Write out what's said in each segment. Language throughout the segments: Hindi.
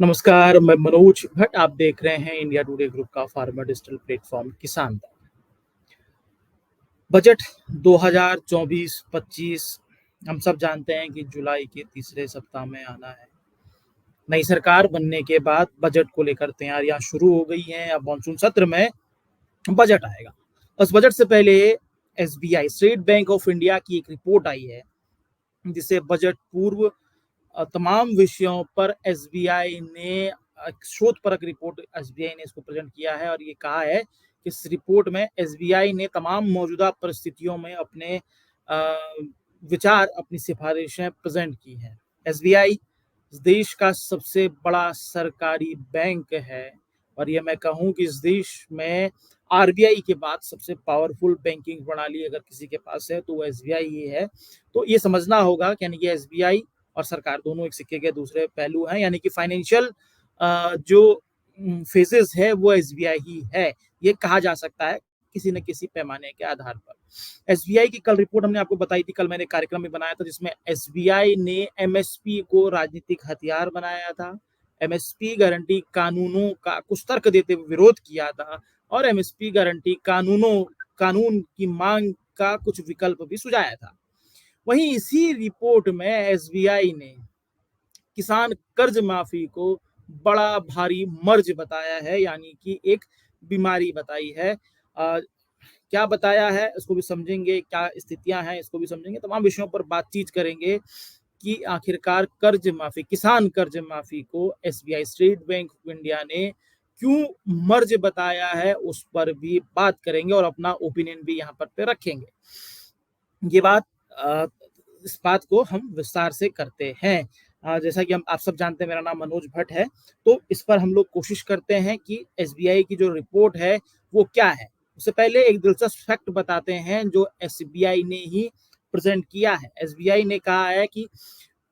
नमस्कार, मैं मनोज भट्ट। आप देख रहे हैं इंडिया टुडे ग्रुप का फार्मर डिजिटल प्लेटफॉर्म किसान तक। बजट 2024-25 हम सब जानते हैं कि जुलाई के तीसरे सप्ताह में आना है। नई सरकार बनने के बाद बजट को लेकर तैयारियां शुरू हो गई हैं। अब मानसून सत्र में बजट आएगा। उस बजट से पहले SBI state bank of India की एक रिपोर्ट आई है, जिसे बजट पूर्व तमाम विषयों पर एसबीआई ने एक शोधपरक रिपोर्ट एसबीआई ने इसको प्रेजेंट किया है और ये कहा है कि इस रिपोर्ट में एसबीआई ने तमाम मौजूदा परिस्थितियों में अपने विचार, अपनी सिफारिशें प्रेजेंट की हैं। एसबीआई देश का सबसे बड़ा सरकारी बैंक है और ये मैं कहूँ कि इस देश में आरबीआई के बाद सबसे पावरफुल बैंकिंग प्रणाली अगर किसी के पास है तो वो एसबीआई ही है। तो ये समझना होगा कि यानी कि एसबीआई और सरकार दोनों एक सिक्के के दूसरे पहलू हैं, यानी कि फाइनेंशियल जो फेजेस है वो एसबीआई ही है, ये कहा जा सकता है किसी न किसी पैमाने के आधार पर। एसबीआई की कल रिपोर्ट हमने आपको बताई थी, कल मैंने कार्यक्रम भी बनाया था जिसमें एसबीआई ने एमएसपी को राजनीतिक हथियार बनाया था। एमएसपी गारंटी कानूनों का कुछ तर्क देते हुए विरोध किया था और एमएसपी गारंटी कानून की मांग का कुछ विकल्प भी सुझाया था। वहीं इसी रिपोर्ट में एसबीआई ने किसान कर्ज माफी को बड़ा भारी मर्ज बताया है, यानी कि एक बीमारी बताई है। क्या बताया है इसको भी समझेंगे, क्या स्थितियां हैं इसको भी समझेंगे, तमाम विषयों पर बातचीत करेंगे कि आखिरकार कर्ज माफी, किसान कर्ज माफी को SBI state bank of India ने क्यों मर्ज बताया है, उस पर भी बात करेंगे और अपना ओपिनियन भी यहाँ पर पे रखेंगे। ये बात इस बात को हम विस्तार से करते हैं। जैसा कि हम आप सब जानते हैं, मेरा नाम मनोज भट्ट है, तो इस पर हम लोग कोशिश करते हैं कि एसबीआई की जो रिपोर्ट है वो क्या है। उससे पहले एक दिलचस्प फैक्ट बताते हैं जो एसबीआई ने ही प्रेजेंट किया है। एसबीआई ने कहा है कि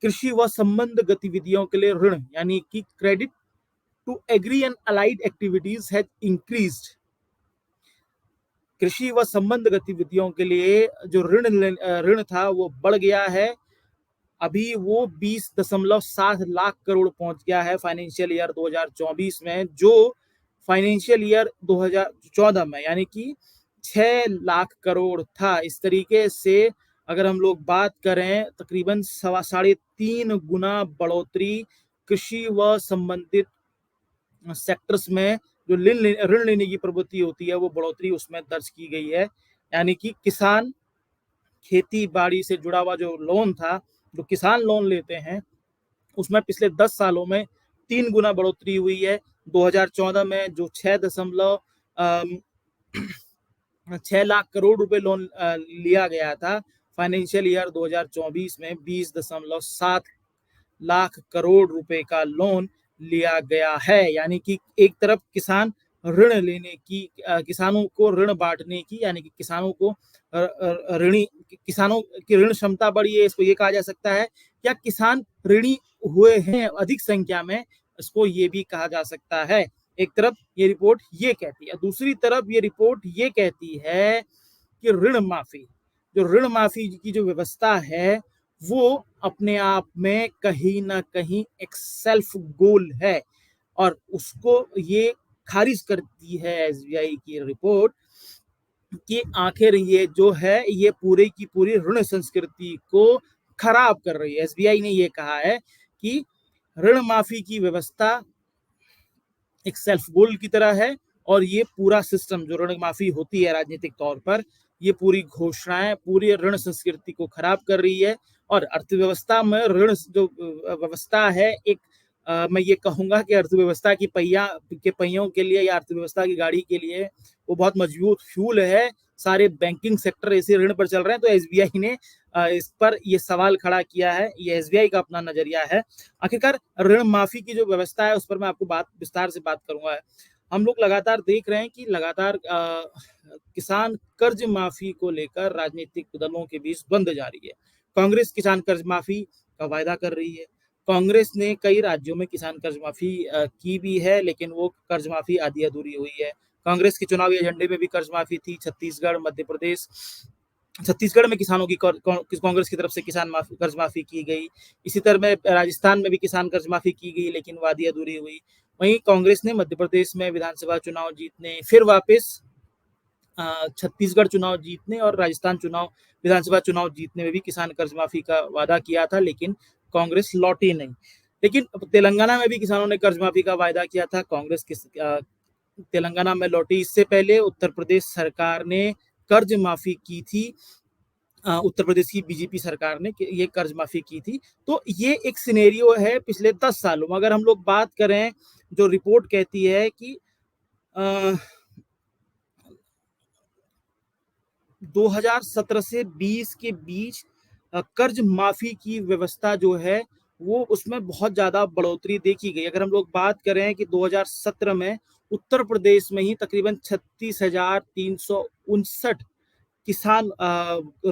कृषि व संबंध गतिविधियों के लिए ऋण, यानी कि credit to agri and allied activities has increased. कृषि व संबंध गतिविधियों के लिए जो ऋण था वो बढ़ गया है। अभी वो 20.7 लाख करोड़ पहुंच गया है फाइनेंशियल ईयर 2024 में, जो फाइनेंशियल ईयर 2014 में यानी कि 6 लाख करोड़ था। इस तरीके से अगर हम लोग बात करें, तकरीबन 3.5 गुना बढ़ोतरी कृषि व संबंधित सेक्टर्स में जो ऋण लेने की प्रवृत्ति होती है वो बढ़ोतरी उसमें दर्ज की गई है। यानी कि किसान खेती बाड़ी से जुड़ा हुआ जो लोन था, जो किसान लोन लेते हैं, उसमें पिछले 10 सालों में 3 गुना बढ़ोतरी हुई है। 2014 में जो 6 लाख करोड़ रुपए लोन लिया गया था, फाइनेंशियल ईयर 2024 में 20.7 लाख करोड़ रुपए का लोन लिया गया है। यानी कि एक तरफ किसान ऋण लेने की, किसानों को ऋण बांटने की, यानी कि किसानों को ऋणी, किसानों की ऋण क्षमता बढ़ी है, इसको ये कहा जा सकता है। क्या किसान ऋणी हुए हैं अधिक संख्या में, इसको ये भी कहा जा सकता है। एक तरफ ये रिपोर्ट ये कहती है, दूसरी तरफ ये रिपोर्ट ये कहती है कि ऋण माफी, जो ऋण माफी की जो व्यवस्था है वो अपने आप में कहीं ना कहीं एक सेल्फ गोल है और उसको ये खारिज करती है एसबीआई की रिपोर्ट कि आखिर ये जो है ये पूरी की पूरी ऋण संस्कृति को खराब कर रही है। एसबीआई ने ये कहा है कि ऋण माफी की व्यवस्था एक सेल्फ गोल की तरह है और ये पूरा सिस्टम जो ऋण माफी होती है राजनीतिक तौर पर, ये पूरी घोषणाएं पूरी ऋण संस्कृति को खराब कर रही है और अर्थव्यवस्था में ऋण जो व्यवस्था है एक, मैं ये कहूंगा कि अर्थव्यवस्था की पहियों के लिए या अर्थव्यवस्था की गाड़ी के लिए वो बहुत मजबूत फ्यूल है। सारे बैंकिंग सेक्टर ऐसे ऋण पर चल रहे हैं, तो एसबीआई ने इस पर ये सवाल खड़ा किया है। ये एसबीआई का अपना नजरिया है। आखिरकार ऋण माफी की जो व्यवस्था है उस पर मैं आपको विस्तार से बात करूंगा। हम लोग लगातार देख रहे हैं कि लगातार किसान कर्ज माफी को लेकर राजनीतिक दलों के बीच द्वंद्व जारी है। कांग्रेस किसान कर्ज माफी का वायदा कर रही है। कांग्रेस ने कई राज्यों में किसान कर्ज माफी की भी है, लेकिन वो कर्ज माफी आधी अधूरी हुई है। कांग्रेस के चुनावी एजेंडे में भी कर्ज माफी थी। छत्तीसगढ़, मध्य प्रदेश, छत्तीसगढ़ में किसानों की कांग्रेस की तरफ से कर्ज माफी की गई। इसी तरह में राजस्थान में भी किसान कर्ज माफी की गई, लेकिन वादी अधूरी हुई। वहीं कांग्रेस ने मध्य प्रदेश में विधानसभा चुनाव जीतने, फिर वापस छत्तीसगढ़ चुनाव जीतने और राजस्थान चुनाव विधानसभा चुनाव जीतने में भी किसान कर्ज माफी का वादा किया था, लेकिन कांग्रेस लौटी नहीं। लेकिन तेलंगाना में भी किसानों ने कर्ज माफी का वायदा किया था, कांग्रेस तेलंगाना में लौटी। इससे पहले उत्तर प्रदेश सरकार ने कर्ज माफी की थी, उत्तर प्रदेश की बीजेपी सरकार ने ये कर्ज माफी की थी। तो ये एक सिनेरियो है पिछले 10 सालों में। अगर हम लोग बात करें, जो रिपोर्ट कहती है कि 2017 से 20 के बीच कर्ज माफी की व्यवस्था जो है वो उसमें बहुत ज्यादा बढ़ोतरी देखी गई। अगर हम लोग बात करें कि 2017 में उत्तर प्रदेश में ही तकरीबन 36,359 किसान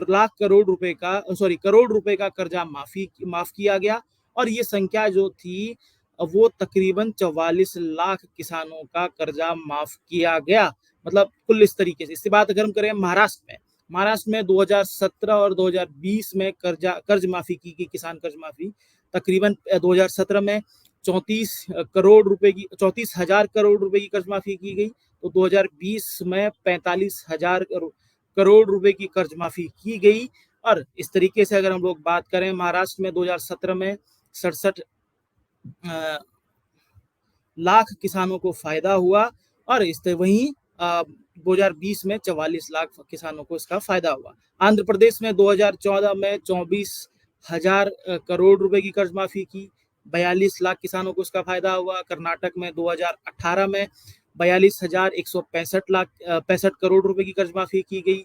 लाख करोड़ रुपए का करोड़ रुपए का कर्जा माफ किया गया, और ये संख्या जो थी वो तकरीबन 44 लाख किसानों का कर्जा माफ किया गया। मतलब कुल इस तरीके से। इसके बाद अगर हम करें महाराष्ट्र में 2017 और 2020 में कर्ज माफी की गई, किसान कर्ज माफी तकरीबन 2017 में 34,000 करोड़ रुपए की कर्ज माफी की गई, तो 2020 में 45,000 करोड़ रुपए की कर्ज माफी की गई। और इस तरीके से अगर हम लोग बात करें, महाराष्ट्र में 2017 में 67 लाख किसानों को फायदा हुआ, और इस वहीं 2020 में 44 लाख किसानों को इसका फायदा हुआ। आंध्र प्रदेश में 2014 में 24,000 करोड़ रुपए की कर्ज माफी की, 42 लाख किसानों को इसका फायदा हुआ। कर्नाटक में 2018 में 42,165 करोड़ रुपए की कर्ज माफी की गई,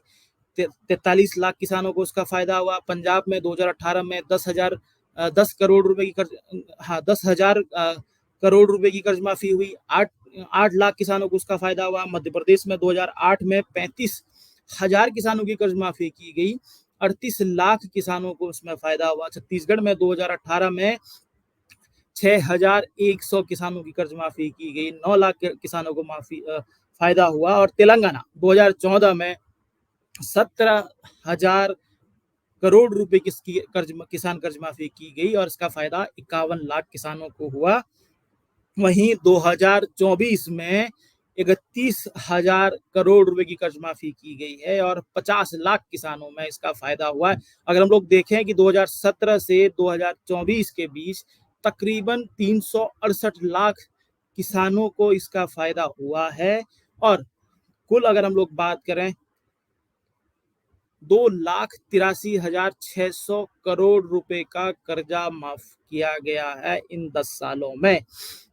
43 लाख किसानों को इसका फायदा हुआ। पंजाब में 2018 में 10 करोड़ रुपए की कर्ज 10,000 करोड़ रुपए की कर्ज माफी हुई, 8 लाख किसानों को उसका फायदा हुआ। मध्य प्रदेश में 2008 में 35,000 किसानों की कर्ज माफी की गई, 38 लाख किसानों को उसमें फायदा हुआ। छत्तीसगढ़ में 2018 में 6,100 किसानों की कर्ज माफी की गई, 9 लाख किसानों को फायदा हुआ। और तेलंगाना 2014 में 17,000 करोड़ रुपए की किसान कर्ज माफी की गई, और इसका फायदा 51 लाख किसानों को हुआ। वहीं 2024 में 31,000 करोड़ रुपए की कर्ज माफी की गई है, और 50 लाख किसानों में इसका फायदा हुआ है। अगर हम लोग देखें कि 2017 से 2024 के बीच तकरीबन 368 लाख किसानों को इसका फायदा हुआ है, और कुल अगर हम लोग बात करें 2,83,600 करोड़ रुपए का कर्जा माफ किया गया है इन 10 सालों में।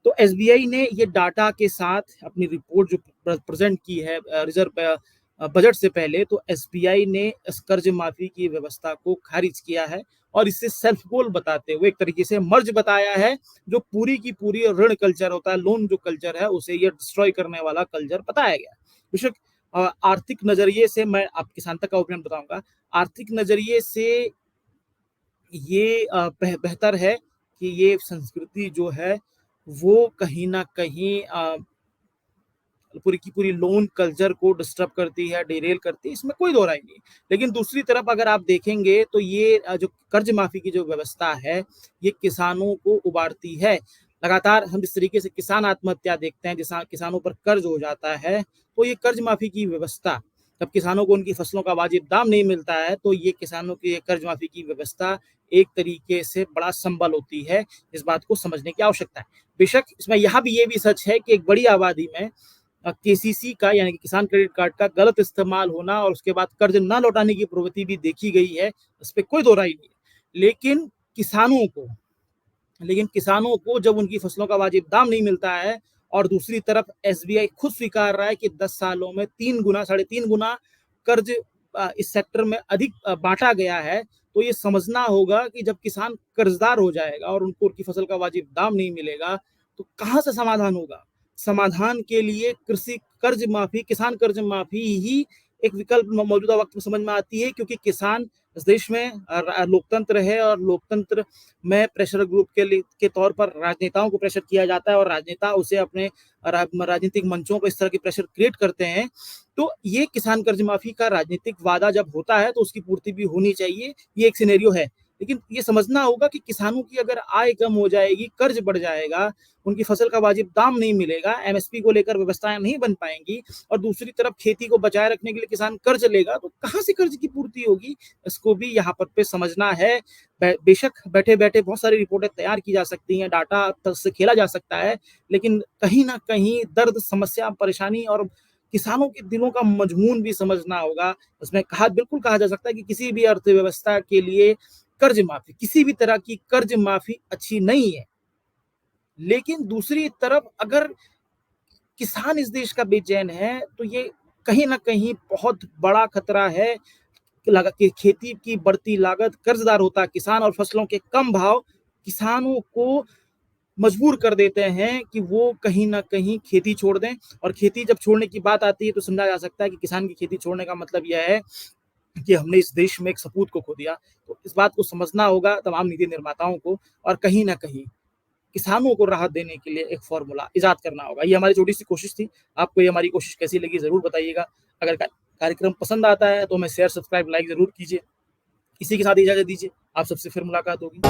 तो एसबीआई ने ये डाटा के साथ अपनी रिपोर्ट जो प्रेजेंट की है रिजर्व बजट से पहले, तो एसबीआई ने इस कर्ज माफी की व्यवस्था को खारिज किया है, और इसे सेल्फ गोल बताते हुए एक तरीके से मर्ज बताया है। जो पूरी की पूरी ऋण कल्चर होता है, लोन जो कल्चर है, उसे ये डिस्ट्रॉय करने वाला कल्चर बताया गया। बेशक आर्थिक नजरिए से मैं आप किसान तक का ओपिनियन बताऊंगा। आर्थिक नजरिए से ये बेहतर है कि ये संस्कृति जो है वो कहीं ना कहीं पूरी की पूरी लोन कल्चर को डिस्टर्ब करती है, डिरेल करती है, इसमें कोई दो राय नहीं। लेकिन दूसरी तरफ अगर आप देखेंगे तो ये जो कर्ज माफी की जो व्यवस्था है, ये किसानों को उबारती है। लगातार हम जिस तरीके से किसान आत्महत्या देखते हैं, जिस किसानों पर कर्ज हो जाता है, तो ये कर्ज माफी की व्यवस्था, जब किसानों को उनकी फसलों का वाजिब दाम नहीं मिलता है, तो ये किसानों की कर्ज माफी की व्यवस्था एक तरीके से बड़ा संबल होती है। इस बात को समझने की आवश्यकता है। बेशक इसमें यहाँ भी ये भी सच है कि एक बड़ी आबादी में केसीसी का यानी कि किसान क्रेडिट कार्ड का गलत इस्तेमाल होना और उसके बाद कर्ज न लौटाने की प्रवृत्ति भी देखी गई है, इस पर कोई दो राय नहीं है। लेकिन किसानों को जब उनकी फसलों का वाजिब दाम नहीं मिलता है, और दूसरी तरफ एसबीआई खुद स्वीकार रहा है कि 10 सालों में 3 गुना कर्ज इस सेक्टर में अधिक बांटा गया है, तो ये समझना होगा कि जब किसान कर्जदार हो जाएगा और उनको उनकी फसल का वाजिब दाम नहीं मिलेगा, तो कहाँ से समाधान होगा। समाधान के लिए कृषि कर्ज माफी, किसान कर्ज माफी ही एक विकल्प मौजूदा वक्त में समझ में आती है, क्योंकि किसान इस देश में लोकतंत्र है और लोकतंत्र में प्रेशर ग्रुप के तौर पर राजनेताओं को प्रेशर किया जाता है और राजनेता उसे अपने राजनीतिक मंचों पर इस तरह की प्रेशर क्रिएट करते हैं। तो ये किसान कर्ज माफी का राजनीतिक वादा जब होता है तो उसकी पूर्ति भी होनी चाहिए, ये एक सिनेरियो है। लेकिन ये समझना होगा कि किसानों की अगर आय कम हो जाएगी, कर्ज बढ़ जाएगा, उनकी फसल का वाजिब दाम नहीं मिलेगा, एमएसपी को लेकर व्यवस्थाएं नहीं बन पाएंगी और दूसरी तरफ खेती को बचाए रखने के लिए किसान कर्ज लेगा, तो कहाँ से कर्ज की पूर्ति होगी? इसको भी यहाँ पर पे समझना है। बेशक बैठे-बैठे बहुत सारी रिपोर्टें तैयार की जा सकती हैं, डाटा तक से खेला जा सकता है, लेकिन कहीं न कहीं दर्द, समस्या, परेशानी और किसानों के दिलों का मजमून भी समझना होगा। उसमें बिल्कुल कहा जा सकता है कि किसी भी अर्थव्यवस्था के लिए कर्ज माफी, किसी भी तरह की कर्ज माफी अच्छी नहीं है। लेकिन दूसरी तरफ अगर किसान इस देश का बेचैन है, तो ये कहीं न कहीं बहुत बड़ा खतरा है। कि खेती की बढ़ती लागत, कर्जदार होता किसान और फसलों के कम भाव किसानों को मजबूर कर देते हैं कि वो कहीं न कहीं खेती छोड़ दें और खेती जब छोड़ने की बात आती है तो समझा जा सकता है कि किसान की खेती छोड़ने का मतलब यह है कि हमने इस देश में एक सपूत को खो दिया। तो इस बात को समझना होगा तमाम नीति निर्माताओं को और कहीं न कहीं किसानों को राहत देने के लिए एक फ़ॉर्मूला इजाद करना होगा। ये हमारी छोटी-सी कोशिश थी। आपको ये हमारी कोशिश कैसी लगी ज़रूर बताइएगा। अगर कार्यक्रम पसंद आता है तो हमें शेयर, सब्सक्राइब, लाइक ज़रूर कीजिए। इसी के साथ इजाज़त दीजिए। आप सबसे फिर मुलाकात होगी।